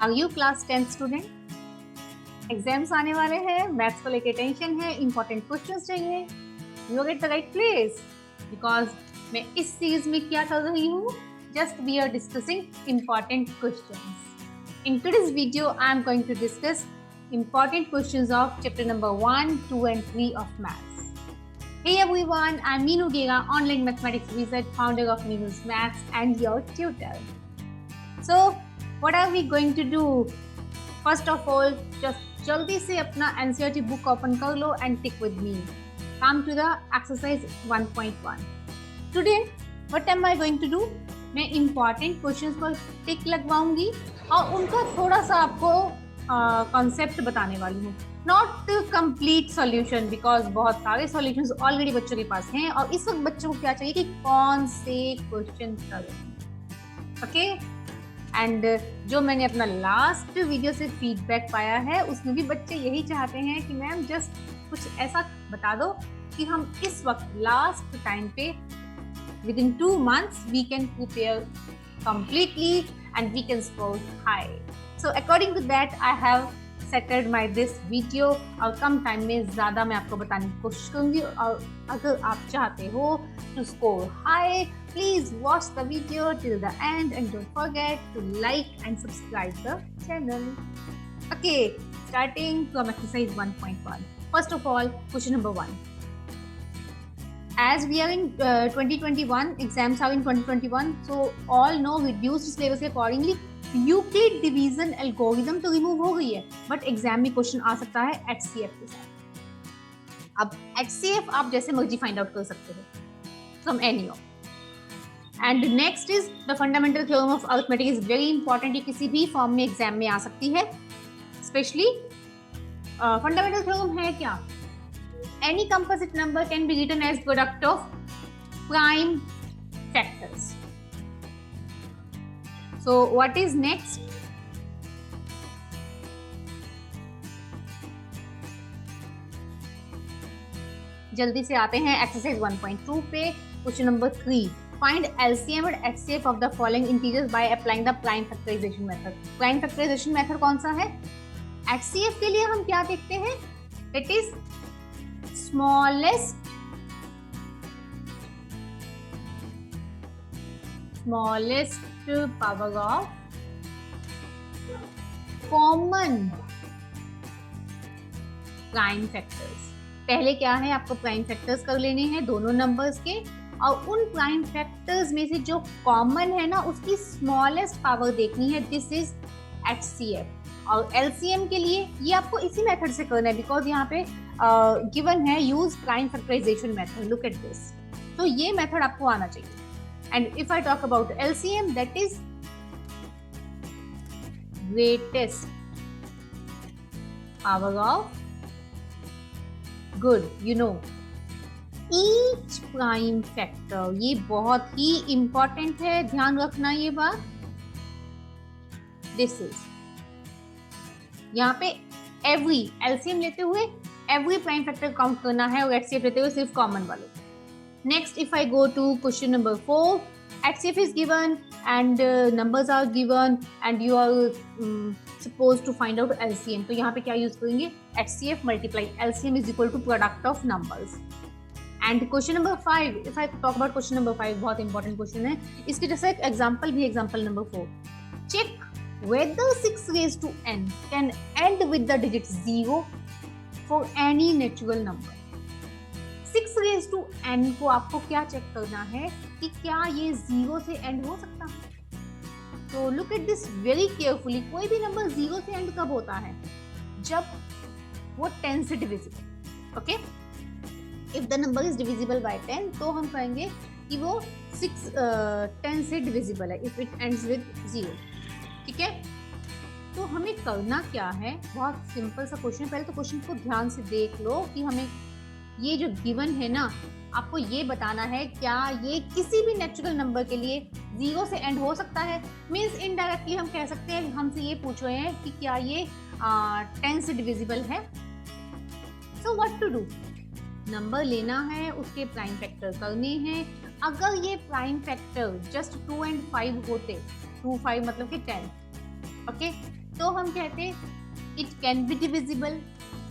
Are you class 10 student? Exams आने वाले हैं, मैथ्स को लेके टेंशन है, इंपॉर्टेंट क्वेश्चंस चाहिए। You are at the right place because मैं इस सीरीज में क्या कर रही हूँ, just we are discussing important questions. In today's video I am going to discuss important questions of chapter number 1, 2 and 3 of maths. Hey everyone, I'm Meenu Gera, online mathematics research, founder of Meenu's Maths and your tutor. So what are we going to do? First of all, just jaldi se apna NCERT book open kar lo and tick with me. Come to the exercise 1.1. Today what am I going to do? मैं important questions पर tick लगवाऊंगी और उनका थोड़ा सा आपको concept बताने वाली हूँ। नॉट कंप्लीट सॉल्यूशन बिकॉज बहुत सारे सॉल्यूशंस ऑलरेडी बच्चों के पास हैं और इस वक्त बच्चों को क्या चाहिए कि कौन से क्वेश्चन करें। ओके, एंड जो मैंने अपना लास्ट वीडियो से फीडबैक पाया है उसमें भी बच्चे यही चाहते हैं कि मैम जस्ट कुछ ऐसा बता दो कि हम इस वक्त लास्ट टाइम पे within 2 months we can prepare completely and we can score high. So according to that I have settled my this video और कम टाइम में ज़्यादा मैं आपको बताने की कोशिश करूँगी। और अगर आप चाहते हो to score high, please watch the video till the end and don't forget to like and subscribe the channel. Okay, starting from exercise 1.1. First of all, question number 1. As we are in 2021, exams are in 2021, so all know reduced syllabus के accordingly Euclid division algorithm तो remove हो गई है, but exam में question आ सकता है HCF के साथ। अब HCF आप जैसे मर्जी फाइंड आउट कर सकते हो from any of. And next is the fundamental theorem of arithmetic is very important. ये किसी भी फॉर्म में एग्जाम में आ सकती है। स्पेशली फंडामेंटल थ्योरम है क्या? Any composite number can be written as product of prime factors. So what is next? जल्दी से आते हैं एक्सरसाइज 1.2 पे। क्वेश्चन नंबर 3, फाइंड LCM और HCF of the following integers by applying the prime factorisation method. Prime factorisation method कौन सा है? HCF के लिए हम क्या देखते हैं? It is smallest power of common prime factors। पहले क्या है, आपको प्राइम फैक्टर्स कर लेने हैं दोनों नंबर्स के, और उन प्राइम फैक्टर्स में से जो कॉमन है ना उसकी स्मॉलेस्ट पावर देखनी है। This is HCF। और LCM के लिए ये आपको इसी मेथड से करना है बिकॉज यहाँ पे गिवन है use prime factorisation method. Look at this. तो ये मेथड आपको आना चाहिए। And if I talk about LCM, that is greatest power of good, you know, each prime factor. ये बहुत ही इंपॉर्टेंट है, ध्यान रखना ये बात। दिस इज यहाँ पे एवरी LCM लेते हुए एवरी प्राइम फैक्टर काउंट करना है और HCF लेते हुए सिर्फ कॉमन वालों। Next, if I go to question number 4, HCF is given and numbers are given and you are suppose to find out LCM। तो यहाँ पे क्या यूज करेंगे? HCF multiply LCM is equal to product of numbers. And question number 5, if I talk about question number 5, बहुत important question है। इसके जैसा एक एग्जाम्पल भी, example number 4, check whether 6 raised to n can end with the digit 0 for any natural number। 6 raised to n को आपको क्या check करना है कि क्या ये 0 से एंड हो सकता है। तो look at this very carefully. कोई भी नंबर 0 से एंड कब होता है? जब वो 10 से divisible. Okay, if the number is divisible by 10 तो हम कहेंगे कि वो 10 से डिविजिबल है इफ इट एंड्स विद 0। ठीक है, तो हमें करना क्या है? बहुत सिंपल सा क्वेश्चन। पहले तो क्वेश्चन को ध्यान से देख लो कि हमें ये जो गिवन है ना, आपको ये बताना है क्या ये किसी भी नेचुरल नंबर के लिए 0 से एंड हो सकता है। मीन्स इनडायरेक्टली हम कह सकते हैं, हमसे ये पूछ रहे हैं कि क्या ये 10 से डिविजिबल है। So what to do? Number लेना है, उसके प्राइम फैक्टर करने हैं। अगर ये प्राइम फैक्टर जस्ट 2 and 5 होते, 2 5 मतलब कि 10, ओके, तो हम कहते हैं it can be divisible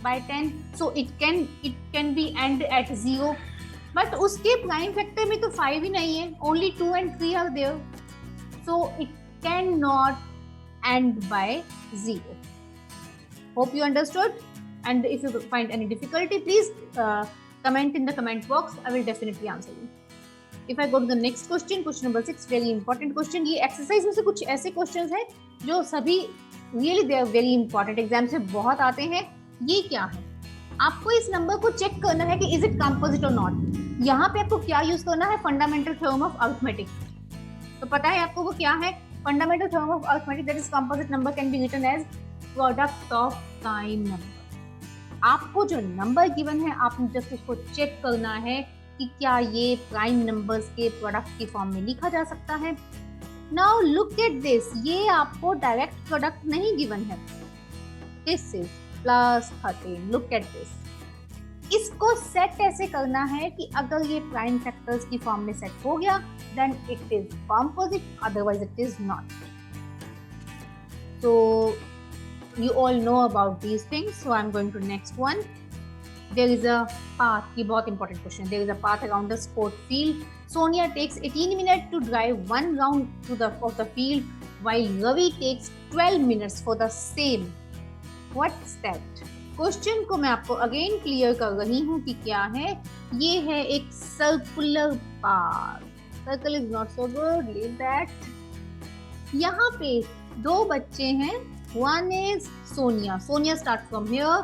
by 10, so it can be end at 0, but उसके प्राइम फैक्टर में तो 5 ही नहीं है, only 2 and 3 are there, so it can not end by 0. Hope you understood, and if you find any difficulty, please comment in the comment box. I will definitely answer you. If I go to the next question, question number 6, very important question. ये exercise में से कुछ ऐसे questions हैं जो सभी really they are very important, exam से बहुत आते हैं. ये क्या है? आपको इस नंबर को चेक करना है कि is it composite or not. यहाँ पे आपको क्या यूज करना है? Fundamental theorem of arithmetic. तो पता है आपको वो क्या है? Fundamental theorem of arithmetic, that is composite number can be written as product of prime number. आपको जो नंबर गिवन है आपने जस्ट उसको चेक करना है कि क्या ये प्राइम नंबर्स के प्रोडक्ट की फॉर्म में लिखा जा सकता है. नाउ लुक एट दिस, ये आपको डायरेक्ट प्रोडक्ट नहीं गिवन है. This is +13. Look at this. इसको सेट ऐसे करना है कि अगर ये प्राइम फैक्टर्स की फॉर्म में सेट हो गया then it is composite, otherwise it is not. So you all know about these things, so I'm going to next one. There is a path, ये बहुत important question. There is a path around the sport field. Sonia takes 18 minutes to drive one round of the field, while Ravi takes 12 minutes for the same. What's that? Question को मैं आपको again clear कर रही हूँ कि क्या है. ये है एक circular path. Circle is not so good. Leave that. यहाँ पे दो बच्चे हैं. One is Sonia. Sonia starts from here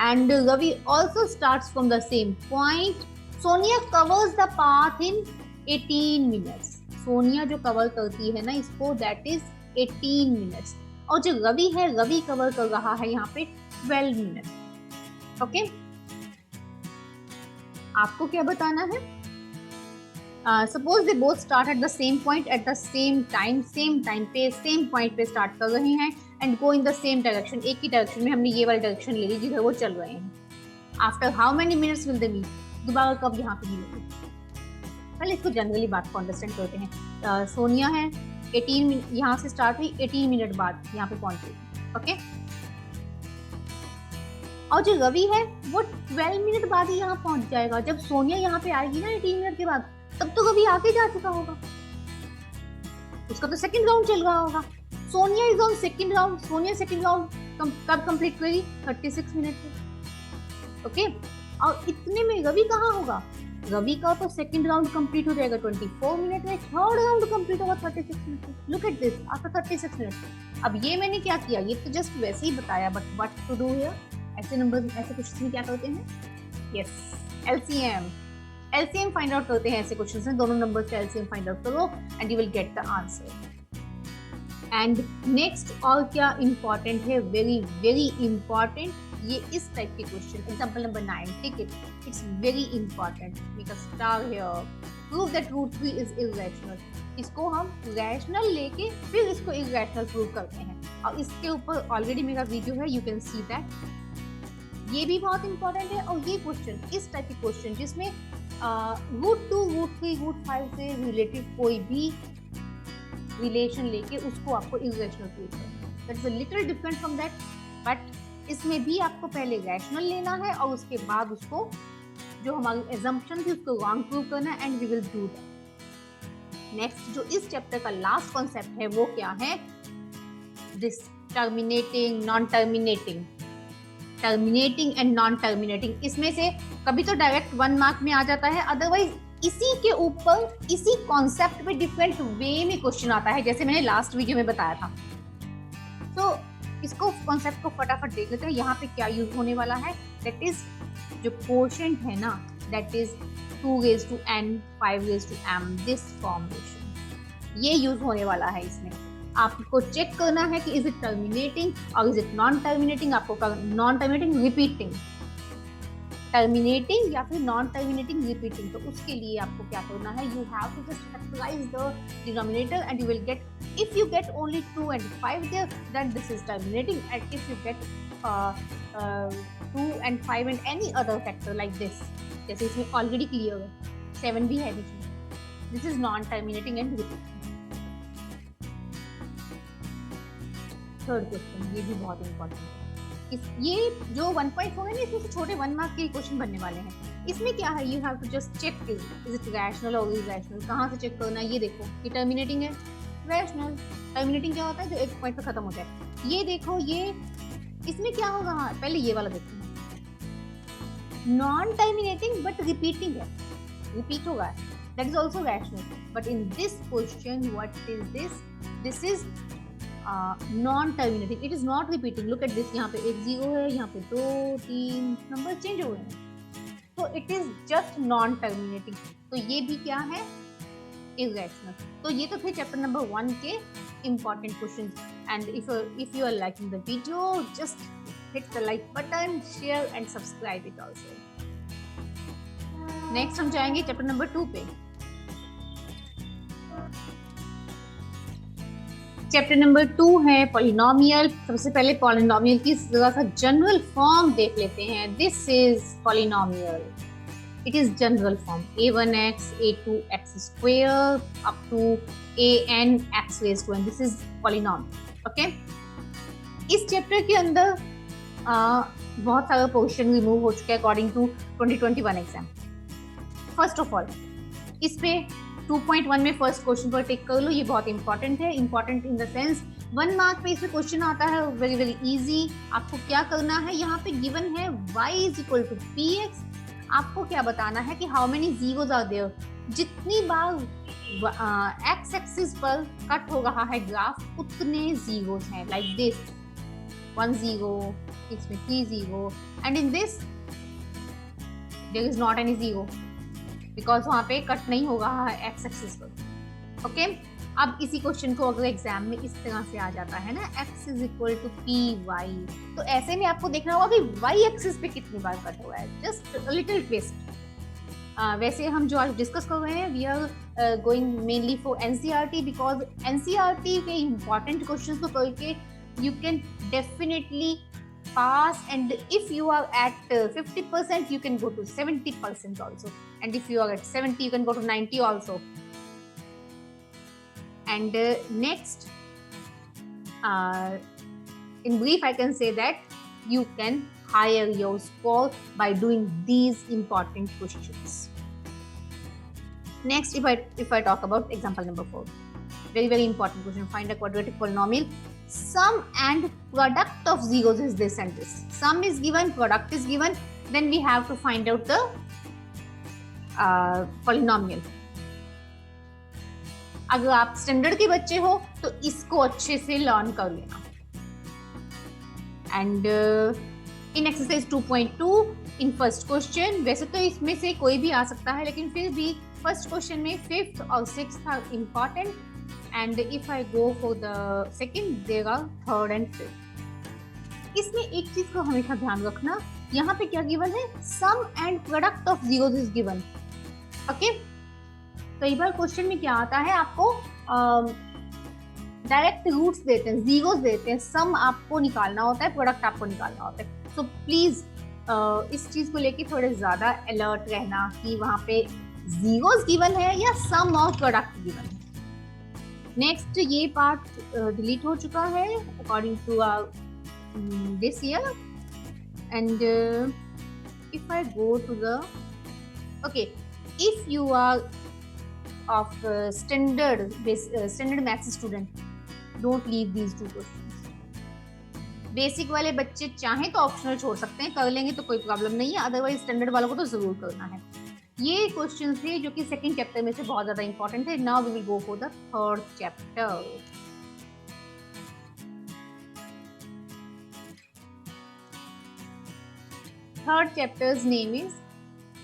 and Ravi also starts from the same point. Sonia covers the path in 18 minutes. Sonia जो cover करती है ना इसको, that is 18 minutes. और जो रवि है, रवि cover कर रहा है यहाँ पे 12 minutes. Okay? आपको क्या बताना है? Suppose they both start at the same point at the same time पे same point पे start कर रहे हैं and go in the same direction. एक ही direction में हमने ये वाली direction ले ली जिधर वो चल रहे हैं. After how many minutes will they meet? दोबारा कब यहाँ पे मिलेंगे? पहले इसको जनरली बात को अंडरस्टैंड करते हैं. सोनिया है 18 मिनट यहाँ से स्टार्ट हुई, 18 मिनट बाद यहाँ पे पहुंच गई. ओके. और जो रवि है वो 12 मिनट बाद ही यहाँ पहुंच जाएगा. जब सोनिया यहाँ पे आएगी ना 18 मिनट के बाद, तब तो रवि आगे जा चुका होगा, उसका तो सेकंड राउंड चल रहा होगा. Sonia is on second round. Sonia second round कब कंप्लीट करेगी? 36 मिनट में. ओके. और इतने में रवि कहाँ होगा? रवि का तो सेकंड राउंड कंप्लीट हो जाएगा 24 मिनट में, थर्ड राउंड कंप्लीट होगा 36 मिनट में. Look at this, after 36 minute. अब ये मैंने क्या किया, ये तो जस्ट वैसे ही बताया, but what to do here? ऐसे नंबर ऐसे क्वेश्चन में क्या करते हैं? यस, LCM फाइंड आउट करते हैं. ऐसे क्वेश्चंस में दोनों नंबर्स का LCM फाइंड आउट करो and you will get the answer. And next और क्या इंपॉर्टेंट है, वेरी वेरी इंपॉर्टेंट, ये इस टाइप के question. Example number 9, take it, it's very important. Make a star here. Prove that root 3 is irrational. इसको हम rational लेके फिर इसको इररेशनल प्रूव करते हैं, और इसके ऊपर ऑलरेडी मेरा वीडियो है, यू कैन सी दैट. ये भी बहुत इंपॉर्टेंट है. और ये क्वेश्चन, इस टाइप के क्वेश्चन जिसमें रूट 2, रूट 3, रूट 5 से रिलेटेड कोई भी रिलेशन लेके उसको आपको इररेशनल प्रूव करना है. That is a little different from that, but इसमें भी आपको पहले रैशनल लेना है और उसके बाद उसको जो हमारी एजम्पशन थी उसको रॉन्ग प्रूव करना है, and we will do that. Next जो इस चैप्टर का लास्ट कॉन्सेप्ट है वो क्या है? This terminating, non terminating. Terminating and non terminating, इसमें से कभी तो डायरेक्ट 1 मार्क में आ जाता है, अदरवाइज इसी के ऊपर इसी कॉन्सेप्ट पे डिफरेंट वे में क्वेश्चन आता है, जैसे मैंने लास्ट वीडियो में बताया था. तो इसको कॉन्सेप्ट को फटाफट देख लेते हैं. यहाँ पे क्या यूज होने वाला है? दैट इज जो कोशेंट है ना, that is 2 raised to n, 5 raised to m, this formation, ये यूज होने वाला है. इसमें आपको चेक करना है कि इज इट टर्मिनेटिंग और इज इट नॉन टर्मिनेटिंग. आपको नॉन टर्मिनेटिंग, रिपीटिंग, टर्मिनेटिंग या फिर नॉन टर्मिनेटिंग, रिपीटिंग. तो उसके लिए आपको क्या करना है? You have to just factorise the denominator and you will get, if you get only 2 and 5 there, then this is terminating, and if you get 2 and 5 and any other factor like this, जैसे इसमें already clear है, 7 भी है बीच में, this is non terminating and repeating. Third question, ये भी बहुत important है। ये जो 1.4 है ना, इसमें से छोटे 1 मार्क के क्वेश्चन बनने वाले हैं। इसमें क्या है, you have to just check is it rational और इरैशनल। कहाँ से चेक करना है, ये देखो, ये टर्मिनेटिंग है, रैशनल। टर्मिनेटिंग क्या होता है, जो एक पॉइंट पर खत्म हो जाए। ये देखो, ये इसमें क्या होगा, हाँ पहले ये वाला देखते हैं, नॉन टर्मिनेटिंग बट रिपीटिंग है, रिपीट होगा, that is also rational. But in this question, what is this? This is non-terminating. It is not repeating. Look at this. यहाँ पे एक 0 है, यहाँ पे 2, 3 नंबर चेंज हो गए हैं, तो it is just non-terminating. तो ये भी क्या है, irrational. तो ये तो थे चैप्टर नंबर 1 के important questions. And if you are liking the video, just hit the like button, share and subscribe it also. Next हम जाएंगे चैप्टर नंबर 2 पे। चैप्टर नंबर 2 है पॉलिनोमियल। सबसे पहले पॉलिनोमियल की जरा सा जनरल फॉर्म देख लेते हैं। This is polynomial, it is general form a1x a2x square up to an x raised to n. This is polynomial. Okay, इस चैप्टर के अंदर बहुत सारा पोर्शन रिमूव हो चुका है according to 2021 exam. First of all, इस पे 2.1 में फर्स्ट क्वेश्चन पर टिक कर लो, ये बहुत इंपॉर्टेंट है। Important in the sense 1 mark पे इसमें क्वेश्चन आता है, वेरी वेरी इजी। आपको क्या करना है, यहाँ पे गिवन है y is equal to px। आपको क्या बताना है कि how many zeros are there, जितनी बार x एक्सिस पर कट हो रहा है ग्राफ उतने जीरोस हैं, लाइक दिस 1 0, इसमें 3 0, and in this there is not any zero because वहाँ पे कट नहीं हो रहा है एक्स एक्सिस पर। ओके, अब इसी क्वेश्चन को अगर एग्जाम में इस तरह से आ जाता है ना, x is equal to p y, तो ऐसे में आपको देखना होगा कि y एक्सिस पे कितनी बार कट हुआ है, जस्ट लिटिल ट्विस्ट। वैसे हम जो आज डिस्कस कर रहे हैं, we are going mainly for NCERT, because NCERT के इंपॉर्टेंट क्वेश्चन को करके you can definitely pass, and if you are at 50% you can go to 70% also, and if you are at 70 you can go to 90 also. And next, in brief I can say that you can higher your score by doing these important questions. Next, if I talk about example number 4, very very important question. Find a quadratic polynomial, sum and product of zeros is this and this. Sum is given, product is given, then we have to find out the polynomial. अगर आप standard के बच्चे हो तो इसको अच्छे से learn कर लेना। And in exercise 2.2 in first question, वैसे तो इसमें से कोई भी आ सकता है, लेकिन फिर भी फर्स्ट क्वेश्चन में 5th और 6th are important, and if I go for the second, there are 3rd and 5th. इसमें एक चीज को हमेशा ध्यान रखना, यहाँ पे क्या गिवन है, sum and product of zeros is given. Okay, कई बार क्वेश्चन में क्या आता है, आपको डायरेक्ट रूट्स देते हैं, जीरोस देते हैं, सम आपको निकालना होता है, प्रोडक्ट आपको निकालना होता है। सो प्लीज इस चीज को लेके थोड़े ज्यादा अलर्ट रहना कि वहाँ पे जीरोस गिवन है या सम और प्रोडक्ट गिवन है। नेक्स्ट, ये पार्ट डिलीट हो चुका है according to this year, and if I go to the, okay, if you are of standard maths student, don't leave these 2 questions. Basic वाले बच्चे चाहें तो ऑप्शनल छोड़ सकते हैं, कर लेंगे तो कोई प्रॉब्लम नहीं है, अदरवाइज स्टैंडर्ड वालों को तो जरूर करना है। ये क्वेश्चन थे जो कि सेकंड चैप्टर में से बहुत ज्यादा इंपॉर्टेंट है। Now we will go for the third chapter. Third chapter's name is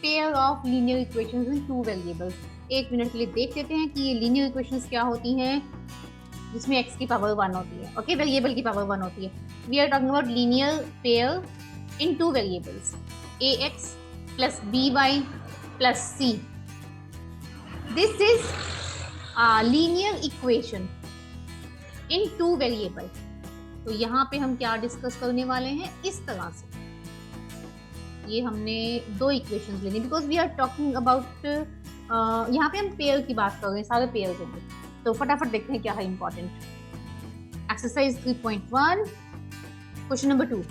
pair of linear equations in 2 variables. 1 minute के लिए देख लेते हैं कि ये लीनियर इक्वेशंस क्या होती हैं, जिसमें x की पावर 1 होती है। ओके, वेरिएबल की पावर 1 होती है। We are talking about linear pair in 2 variables, ax plus by plus c. This is a linear equation in 2 variable. तो यहाँ पे हम क्या डिस्कस करने वाले हैं, इस तरह से ये हमने 2 इक्वेशंस लेनी, because we are talking about, यहाँ पे हम पेयर की बात कर रहे हैं, सारे पेयर होंगे। तो फटाफट देखते हैं क्या है इंपॉर्टेंट। Exercise 3.1 question number 2।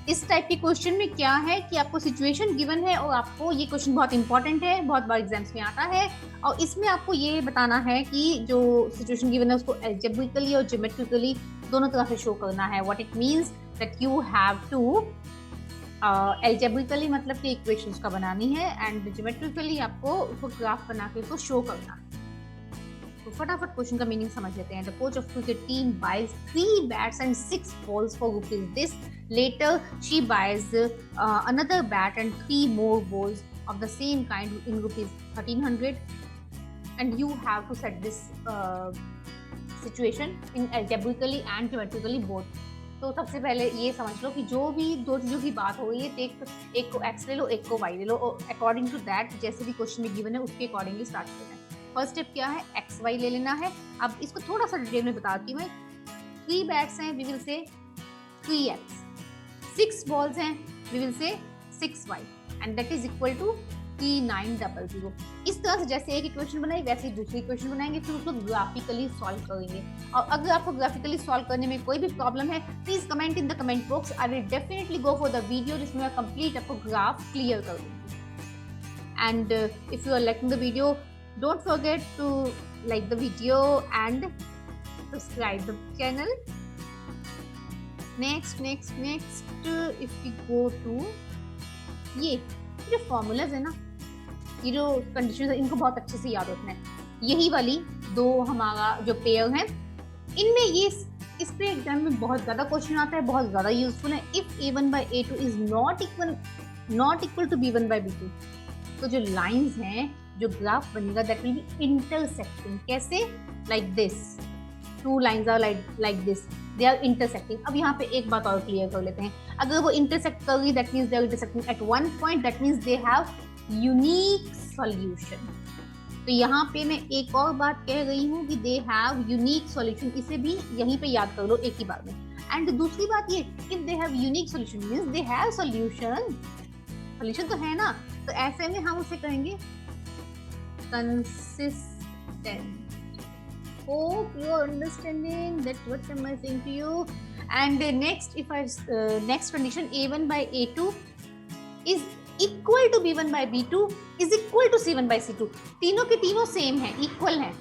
इस टाइप के क्वेश्चन में क्या है कि आपको सिचुएशन गिवन है और आपको ये क्वेश्चन बहुत इंपॉर्टेंट है, बहुत बार एग्जाम्स में आता है, और इसमें आपको ये बताना है कि जो सिचुएशन गिवन है उसको एल्जेब्रिकली और ज्योमेट्रिकली दोनों तरह से शो करना है। What it means that you have to algebraically मतलब कि इक्वेशंस का बनानी है, एंड ज्योमेट्रिकली आपको उसको ग्राफ बना के उसको शो करना है। तो फटाफट क्वेश्चन का मीनिंग समझ लेते हैं। The coach of cricket team buys 3 bats and 6 balls for rupees this. Later she buys another bat and 3 more balls of the same kind in rupees 1300, and you have to set this situation in algebraically and geometrically both. तो सबसे पहले ये समझ लो कि जो भी दो चीजों की बात हो रही है, एक को x ले लो, एक को y ले लो, और अकॉर्डिंग टू दैट जैसे भी क्वेश्चन में गिवन है उसके अकॉर्डिंगली स्टार्ट करना है। फर्स्ट स्टेप क्या है, एक्स वाई ले लेना है। अब इसको थोड़ा सा डिटेल में बताती हूँ मैं। 3 बैट्स हैं, वी विल से 3x, 6 balls हैं, we will say 6y, and that is equal to 3900। इस तरह से जैसे एक इक्वेशन बनाई वैसे ही दूसरी इक्वेशन बनाएंगे, फिर उसको ग्राफिकली सॉल्व करेंगे। और अगर आपको ग्राफिकली सॉल्व करने में कोई भी प्रॉब्लम है, please comment in the comment box. I will definitely go for the video जिसमें मैं कंप्लीट आपको ग्राफ क्लियर कर दूंगी। And if you are liking the video, don't forget to like the video and subscribe the channel. Next if we go to ये जो formulas है ना, ये जो conditions है, इनको बहुत अच्छे से याद रखना है। यही वाली दो हमारा जो पेयर है, इनमें ये इस पे एग्जाम में बहुत ज्यादा क्वेश्चन आता है, बहुत ज्यादा यूजफुल है। If a1 by a2 is not equal to b1 by b2, तो जो लाइंस हैं, जो ग्राफ बनेगा, दैट विल बी इंटरसेक्टिंग। कैसे? Like this, 2 lines are like this, they are intersecting. अब यहाँ पे एक बात और क्लियर कर लेते हैं, अगर वो इंटरसेक्ट कर रही, that means they are intersecting at one point, that means they have unique solution. तो यहाँ पे मैं एक और बात कह रही हूँ कि दे हैव यूनिक सॉल्यूशन, इसे भी यहीं पे याद कर लो एक ही बार में। एंड दूसरी बात ये, if they have unique solution means they have solution तो है ना, तो ऐसे में हम उसे कहेंगे consistent. Hope you are understanding that what am I saying to you. And next, if I next condition, a1 by a2 is equal to b1 by b2 is equal to c1 by c2. तीनों के तीनों same हैं, equal हैं।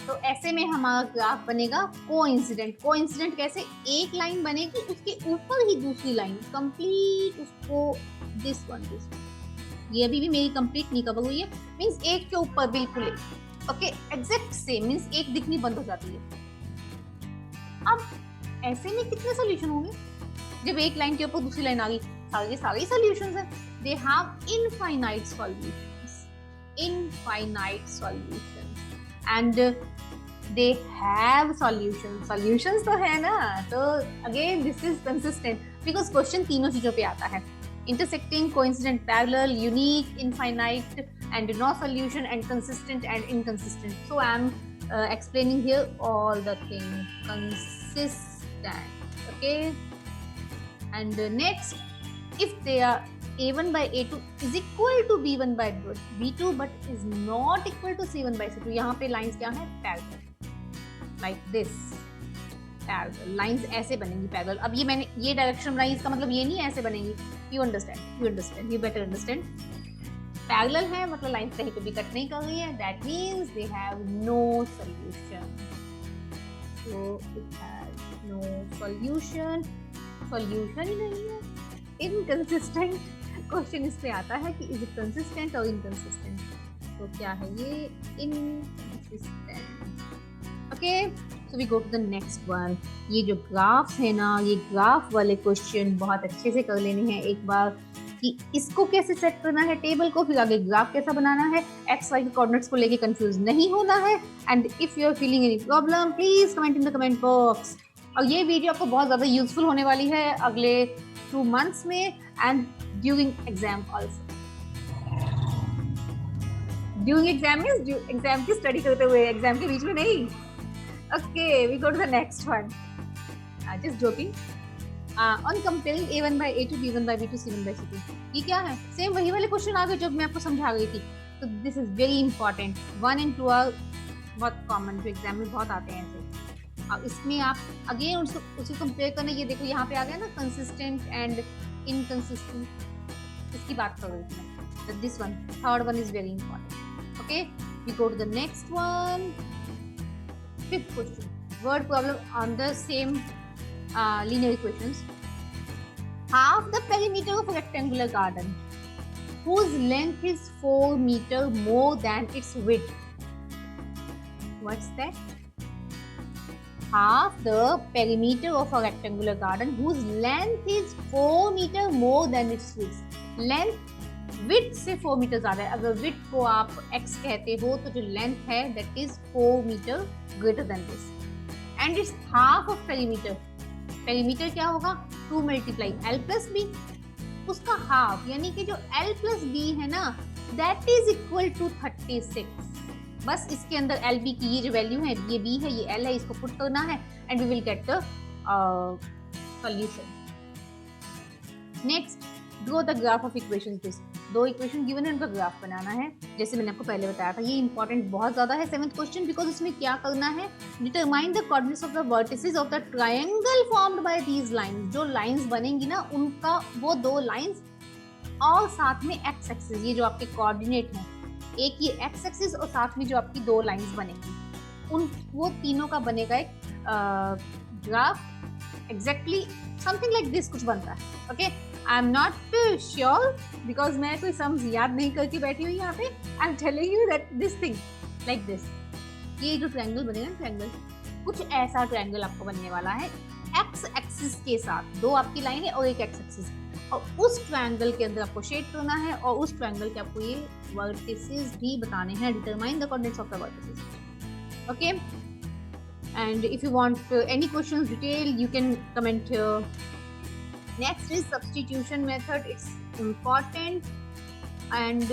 तो ऐसे में हमारा graph बनेगा कोइंसिडेंट। कैसे? एक लाइन बनेगी, उसके ऊपर ही दूसरी लाइन कंप्लीट, उसको दिस वन ये अभी भी मेरी कंप्लीट नहीं कवर हुई है, मींस एक के ऊपर बिल्कुल ओके एग्जैक्ट सेम, मींस एक दिखनी बंद हो जाती है। अब ऐसे में कितने सॉल्यूशन होंगे जब एक लाइन के ऊपर दूसरी लाइन आ गई? सारे सॉल्यूशंस हैं। They have infinite solutions and they have solutions तो है ना। तो again this is consistent because question तीनों चीजों पे आता है, intersecting, coincident, parallel, unique, infinite, and no solution, and consistent and inconsistent. So I am explaining here all the things. Consistent, okay? And next, if they are a1 by a2 is equal to b1 by b2 but is not equal to c1 by c2, यहाँ पे lines क्या है? Parallel, like this. Lines ऐसे बनेंगी parallel. अब ये मैंने ये डायरेक्शन बनाई, इसका मतलब ये नहीं ऐसे बनेंगी। You understand, you better understand. Parallel है मतलब लाइंस कहीं पे भी कट नहीं कर रही है, that means they have no solution. So it has no solution ही नहीं है। इनकंसिस्टेंट क्वेश्चन इस पे आता है कि इज इट कंसिस्टेंट और इनकंसिस्टेंट। तो क्या है ये? Inconsistent. Okay, so we go to the next one. ये जो ग्राफ है ना, ये ग्राफ वाले क्वेश्चन बहुत अच्छे से कर लेने हैं एक बार कि इसको कैसे सेट करना है टेबल को, फिर आगे ग्राफ कैसा बनाना है, एक्स वाई के कोऑर्डिनेट्स को लेके कंफ्यूज नहीं होना है। And if you are feeling any problem please comment in the comment box. और ये वीडियो आपको बहुत ज़्यादा यूजफुल होने वाली है अगले 2 months में and during exam also. During exam means exam की स्टडी करते हुए, एग्जाम के बीच में नहीं। Okay, we go to the next one. Just joking. On comparing a1 by a2, b1 by b2, c1 by c2. ये क्या है? सेम वही वाले क्वेश्चन आ गए जब मैं आपको समझा रही थी। तो this is very important. 1 and 2 are बहुत कॉमन, जो एग्जाम में बहुत आते हैं ऐसे। अब इसमें आप अगेन उसे कंपेयर करना, ये देखो यहाँ पे आ गया ना कंसिस्टेंट एंड इनकंसिस्टेंट, इसकी बात कर रही थी। This one, third one is very important. Okay, we go to the next one, fifth question, word problem on the same linear equations. Half the perimeter of a rectangular garden whose length is 4 meter more than its width. What's that? Half the perimeter of a rectangular garden whose length is 4 meter more than its width. Length width से 4 metre ज्यादा है। अगर width को आप x कहते हो तो जो length है that is 4 meter greater than this. And it's half of perimeter. Perimeter क्या होगा? 2 multiply L plus B. उसका half यानी कि जो L plus B है ना, that is equal to 36. बस इसके अंदर L B की ये जो वैल्यू है, ये B है, ये L है, इसको पुट करना है and we will get the solution. Next, draw the graph of equations this. दो इक्वेशन गिवन है, उनका ग्राफ बनाना है, जैसे मैंने आपको पहले बताया था। ये इंपॉर्टेंट बहुत ज्यादा है 7th क्वेश्चन, बिकॉज इसमें क्या करना है, determine the coordinates of the vertices of the triangle formed by these lines. जो लाइंस बनेंगी ना, उनका वो दो लाइंस और साथ में एक्स एक्सिस, ये जो आपके कोऑर्डिनेट हैं, एक ये एक्स एक्सिस और साथ में जो आपकी दो लाइंस बनेंगी, उन वो तीनों का बनेगा एक graph. Exactly something like this कुछ बनता है। Okay, I am not sure because मैं कोई सम्स याद नहीं करके बैठी हुई यहाँ पे। I am telling you that this thing like this, ये जो ट्रायंगल बनेगा ना, ट्रायंगल कुछ ऐसा ट्रायंगल आपको बनने वाला है एक्स एक्सिस के साथ, दो आपकी लाइन है और एक एक्स एक्सिस, और उस ट्रायंगल के अंदर आपको शेड करना है और उस ट्रायंगल के आपको ये वर्टिसेस भी बताने हैं। Determine the coordinates of the vertices. Okay, and if you want any questions detail, you can comment here. Next is substitution method. It's important. And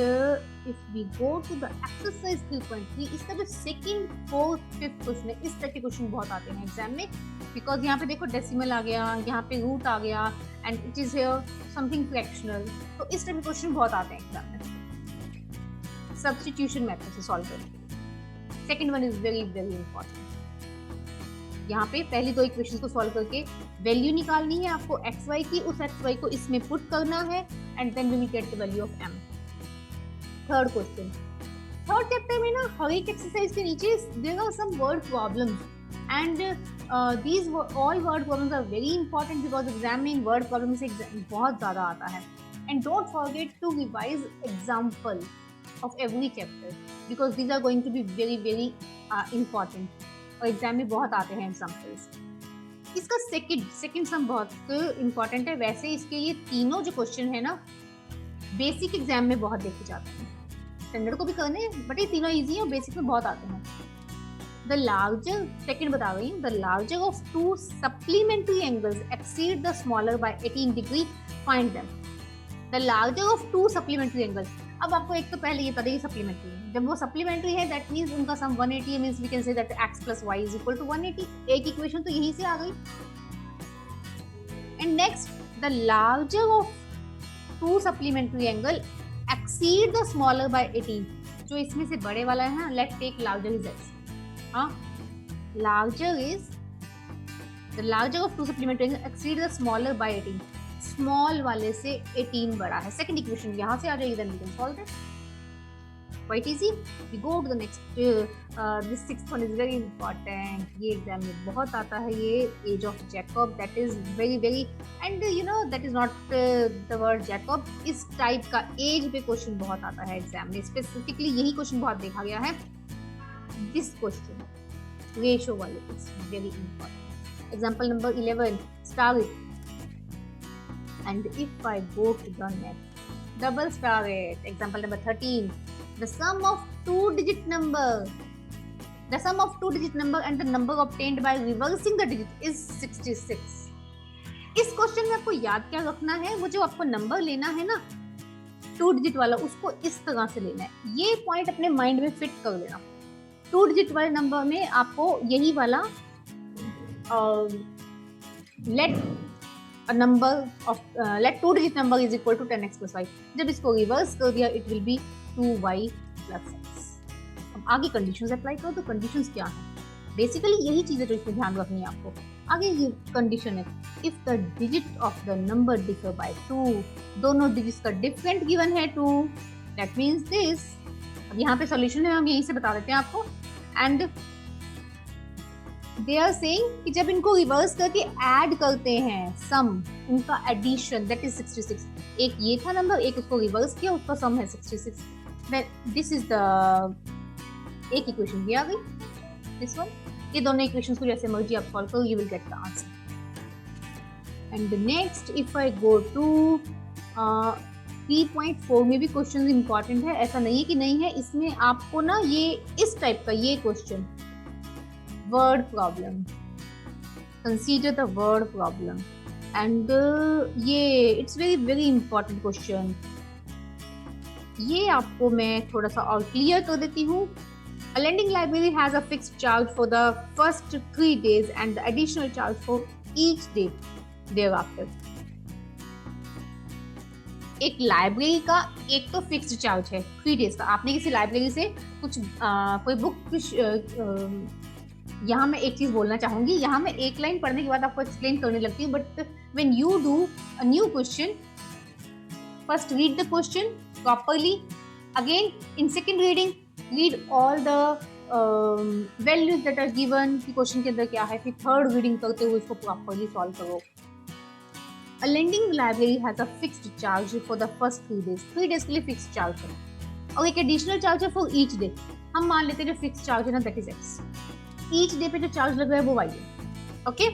if we go to the exercise 3.3, इसका जो second, fourth, fifth question है, इस तरह के question बहुत आते हैं exam में, बिकॉज यहाँ पे देखो डेसिमल आ गया, यहाँ पे रूट आ गया, and it is something fractional, तो इस तरह के क्वेश्चन बहुत आते हैं एग्जाम में सब्स्टिट्यूशन मेथड से सॉल्व करके। Second one is very very important. यहाँ पे पहली दो इक्वेशंस को सॉल्व करके वैल्यू निकालनी है आपको एक्स वाई की, उस एक्स वाई को इसमें पुट करना है and then we will get the value of M. Third question, third chapter में ना हर एक एक्सरसाइज के नीचे there are some word problems and these all word problems are very important because exam में इन वर्ड प्रॉब्लम से बहुत ज़्यादा आता है। And don't forget to revise example of every chapter because these are going to be very very important, और exam में बहुत आते हैं एग्जाम्पल्स। इसका सेकंड सम बहुत इंपॉर्टेंट है। वैसे इसके ये तीनों जो क्वेश्चन है ना, बेसिक एग्जाम में बहुत देखे जाते हैं, स्टैंडर्ड को भी करने हैं, बट ये तीनों इजी है और बेसिक में बहुत आते हैं। द लार्जर, सेकंड बता रही हूँ, the larger of two supplementary angles exceed the smaller by 18 degree, find them. The larger of two supplementary angles, अब आपको एक तो पहले ये पता है सप्लीमेंट्री है, जब वो सप्लीमेंट्री है दैट मींस उनका सम 180 है, means we can say that x plus y is equal to 180। एक इक्वेशन तो यहीं से आ गई। And next, the larger of two supplementary angle exceed the smaller by 18, जो इसमें से बड़े वाला है ना, let's take larger is x। हाँ, larger is the larger of two supplementary angle exceed the smaller by 18, small वाले से 18 बड़ा है। सेकंड इक्वेशन यहाँ से आ जाएगी, then we can solve it quite easy. We go to the next. This sixth one is very important. ये exam में बहुत आता है, ये age of Jacob, that is very very, and you know that is not the word Jacob. इस type का as पे question बहुत आता है एग्जाम में, स्पेसिफिकली यही क्वेश्चन बहुत देखा गया है। दिस क्वेश्चन रेशियो वाले is very important. Example number 11, star it, and if I go to the next, double star it. Example number 13, the sum of two-digit number and the number obtained by reversing the digit is 66. इस question में आपको याद क्या रखना है, वो जो आपको नंबर लेना है ना 2 डिजिट वाला, उसको इस तरह से लेना है। ये पॉइंट अपने माइंड में फिट कर लेना। 2 डिजिट वाले नंबर में आपको यही वाला let two digit number is equal to 10x plus y, जब इसको रिवर्स कर दिया it will be 2y plus x। अब आगे कंडीशंस अप्लाई करो। तो कंडीशंस क्या है, बेसिकली यही चीजें जो इसमें ध्यान रखनी है आपको। आगे ये कंडीशन है, if the digit of the number differ by 2, दोनों डिजिट्स का डिफरेंट गिवन है 2, दैट मीन्स दिस। अब यहाँ पे सॉल्यूशन है, हम यहीं से बता देते हैं आपको। एंड दे आर सेइंग कि जब इनको रिवर्स करके ऐड करते हैं सम, उनका एडिशन दैट इज 66। एक ये था नंबर, एक उसको रिवर्स किया, उसका सम है 66। दिस इज द एक इक्वेशन ये आ गई, दिस वन। ये दोनों इक्वेशंस को जैसे मर्जी आप सॉल्व करो, you will get the answer. And next if I go to 3.4 में भी क्वेश्चन इंपॉर्टेंट है, ऐसा नहीं है कि नहीं है। इसमें आपको ना ये इस टाइप का ये question, word problem, consider the word problem, and ये it's very very important question. ये आपको मैं थोड़ा सा और क्लियर कर देती हूँ। A lending library has a fixed charge for the first 3 days and the additional charge for each day thereafter. एक लाइब्रेरी का एक तो फिक्स्ड चार्ज है 3 डेज का। आपने किसी लाइब्रेरी से कुछ कोई बुक यहाँ मैं एक चीज बोलना चाहूंगी, यहाँ मैं एक लाइन पढ़ने के बाद आपको एक्सप्लेन करने लगती हूँ, but when you do a new question, first read the question properly, again in second reading read all the values that are given कि क्वेश्चन के अंदर क्या है, फिर थर्ड रीडिंग करते हुए इसको प्रॉपरली सॉल्व करो। A lending library has a fixed charge for the first 3 days, 3 days के लिए फिक्स्ड चार्ज है, और एक एडिशनल चार्ज है फॉर ईच डे। हम मान लेते हैं जो फिक्स्ड चार्ज है ना that is x, each day पे जो चार्ज लग रहा है वो y है। Okay,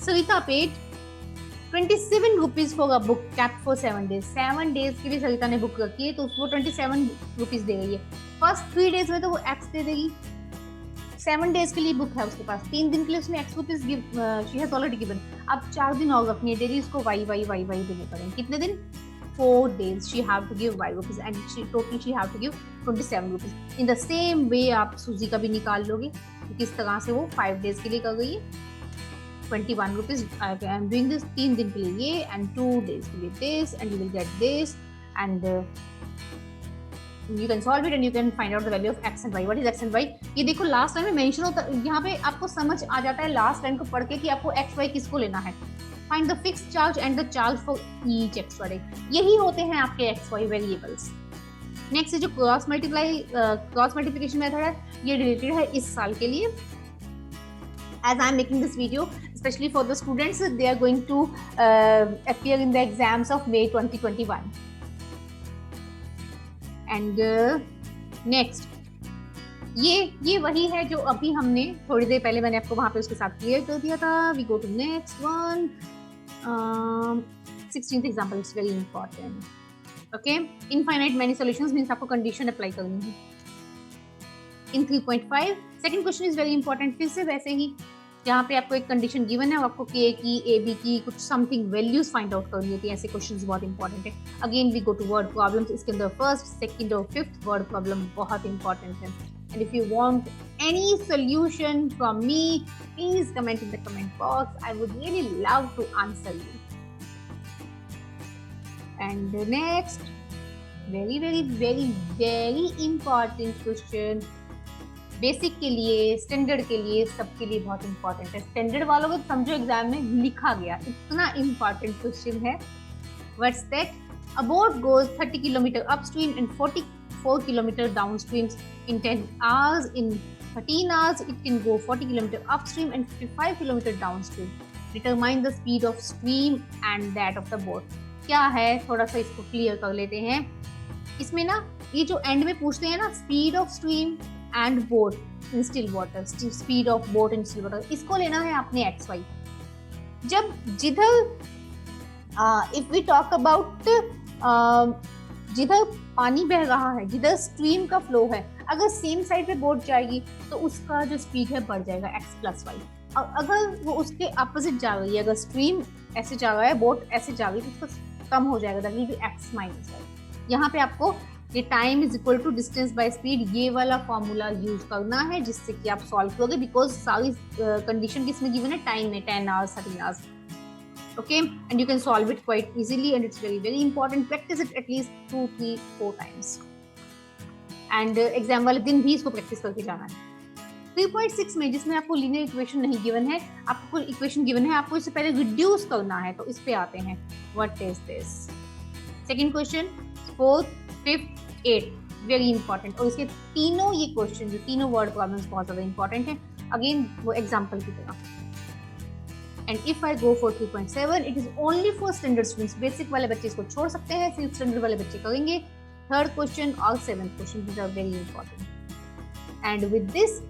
Sarita paid 27 rupees for a book kept for 7 days. 7 days के लिए सरिता ने बुक रखी है, तो उसको 27 रुपीज दे रही है। फर्स्ट 3 डेज में तो वो एक्स दे देगी। 7 डेज के लिए बुक है उसके पास, 3 दिन के लिए उसने x rupees she has already given. अब 4 दिन और रखनी है, डेली उसको वाई वाई वाई वाई देने पड़ेंगे। कितने दिन? 4 days she have to give Y rupees and total she have to give 27 rupees. In the same way आप सूजी का भी निकाल लोगे, किस तरह से वो 5 डेज के लिए कर गई है। 21 rupees. I am doing this 3 दिन के लिए ये and 2 days के लिए this, and you will get this, and you can solve it and you can find out the value of x and y. What is x and y? ये देखो last line में mention होता है, यहाँ पे आपको समझ आ जाता है लास्ट लाइन को पढ़ के कि आपको x y किसको लेना है। Find the fixed charge and the charge for each x y. यही होते हैं आपके x y वेरिएबल्स। नेक्स्ट जो क्रॉस मल्टीप्लिकेशन मेथड है, ये रिलेटेड है इस साल के लिए। As I am making this video, especially for the students, they are going to appear in the exams of May 2021. And next, ये वही है जो अभी हमने थोड़ी देर पहले मैंने आपको वहां पे उसके साथ क्लियर कर दिया था। We go to next one. 16th example is very important. Okay, infinite many solutions means आपको condition apply करनी है। In 3.5, second question is very important. फिर से वैसे ही जहाँ पे आपको एक कंडीशन गिवन है और आपको के की ए बी की कुछ समथिंग वैल्यूज फाइंड आउट करनी होती है, ऐसे क्वेश्चंस बहुत इंपॉर्टेंट है। Again we go to word problems. इसके अंदर फर्स्ट, सेकंड और फिफ्थ वर्ड प्रॉब्लम बहुत इंपॉर्टेंट है। And if you want any solution from me, please comment in the comment box. I would really love to answer you. And next, very very very very important question, basic के लिए, standard के लिए, सबके लिए बहुत important है। Standard वालों को समझो एग्जाम में लिखा गया, इतना इंपॉर्टेंट क्वेश्चन है। What's that? A boat goes 30 kilometre upstream and 44 kilometre downstream in 10 hours. In 13 hours it can go 40 kilometre upstream and 55 kilometre downstream. Determine the speed of stream and that of the boat. क्या है, थोड़ा सा इसको clear कर लेते हैं। इसमें ना ये जो एंड में पूछते हैं ना, speed of stream and boat in still water, speed of boat in still water, इसको लेना है आपने एक्स वाई। जब जिधर इफ वी टॉक अबाउट जिधर पानी बह रहा है, जिधर स्ट्रीम का फ्लो है, अगर सेम साइड पे बोट जाएगी तो उसका जो स्पीड है बढ़ जाएगा एक्स प्लस वाई। और अगर वो उसके अपोजिट जा रही है, अगर स्ट्रीम ऐसे जा रहा है, बोट ऐसे जा रही है, तो उसका कम हो जाएगा, that will be X minus Y. यहाँ पे आपको ये time is equal to distance by speed, ये वाला फॉर्मूला यूज करना है जिससे कि आप सॉल्व करोगे, बिकॉज सारी कंडीशन किसमें गिवन है, टाइम में, 10 hours 13 hours। Okay, and you can solve it quite easily, and it's very important. Practice it at least 2, 3, 4 times. And exam वाले दिन भी इसको प्रैक्टिस करके जाना है. 3.6 में जिसमें आपको लीनियर इक्वेशन नहीं गिवन है, आपको इक्वेशन गिवन है, आपको इससे पहले रिड्यूस करना है, तो इस पे आते हैं. What is this? Second question, fourth, fifth, eight, very important. और इसके तीनों ये क्वेश्चन, जो तीनों वर्ड प्रॉब्लम्स बहुत ज्यादा इंपॉर्टेंट है. अगेन वो एग्जाम्पल की तरह. And if I go for 3.7, it is only for standard students. Basic वाले बच्चे इसको छोड़ सकते हैं, फिफ्थ स्टैंडर्ड वाले बच्चे करेंगे. थर्ड क्वेश्चन और seventh question, these are very important. And with this,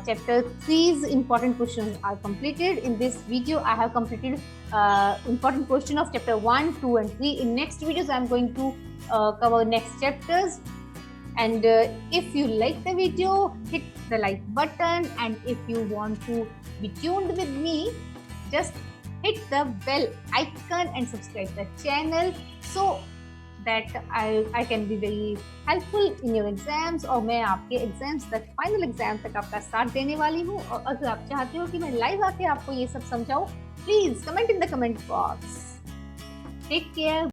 chapter 3's important questions are completed. In this video, I have completed important question of chapter 1, 2, and 3. In next videos, I am going to cover next chapters. And if you like the video, hit the like button. And if you want to be tuned with me, just hit the bell icon and subscribe the channel, so that I can be very helpful in your exams. और मैं आपके exams तक, final exam तक आपका साथ देने वाली हूँ. और अगर आप चाहते हो कि मैं लाइव आके आपको ये सब समझाऊँ, please comment in the comment box. Take care.